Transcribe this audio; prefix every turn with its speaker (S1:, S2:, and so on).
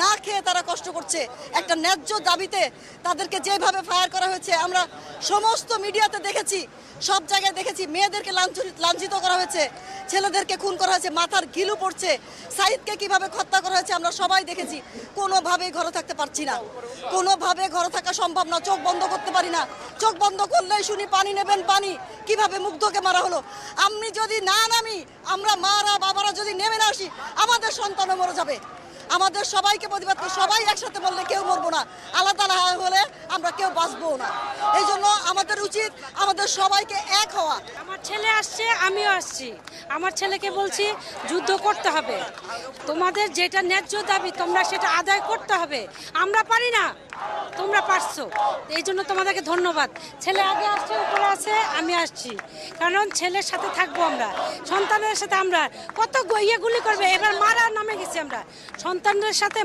S1: না খেয়ে তারা কষ্ট করছে। একটা ন্যায্য দাবিতে তাদেরকে যেভাবে ফায়ার করা হয়েছে আমরা সমস্ত মিডিয়াতে দেখেছি, সব জায়গায় দেখেছি। মেয়েদেরকে লাঞ্ছিত করা হয়েছে, ছেলেদেরকে খুন করা হয়েছে, মাথার ঘিলু পড়ছে। সাইদকে কিভাবে হত্যা করা হয়েছে আমরা সবাই দেখেছি। কোনোভাবেই ঘরে থাকতে পারছি না, কোনোভাবে ঘরে থাকা সম্ভব না। চোখ বন্ধ করতে পারি না, চোখ বন্ধ করলেই শুনি পানি নেবেন পানি। কিভাবে মুগ্ধকে মারা হলো। আমি যদি না নামি, আমরা মারা বাবারা যদি নেমে না আসি, আমাদের সন্তানও মরে যাবে। আমাদের সবাইকে প্রতিবাদ করে, সবাই একসাথে বললে কেউ মরবো না, আলাদা না হলে আমরা কেউ বাঁচবো না। এই জন্য আমাদের উচিত আমাদের সবাইকে এক হওয়া।
S2: আমার ছেলে আসছে, আমিও আসছি। আমার ছেলেকে বলছি যুদ্ধ করতে হবে, তোমাদের যেটা ন্যায্য দাবি তোমরা সেটা আদায় করতে হবে। আমরা পারি না, তোমরা পারছো, এই জন্য তোমাদেরকে ধন্যবাদ। ছেলে আগে আসছে, উপরে আছে, আমি আসছি, কারণ ছেলের সাথে থাকবো আমরা, সন্তানের সাথে। আমরা কত গুলি করবে, এবার মারা নামে গেছি আমরা সন্তানদের সাথে।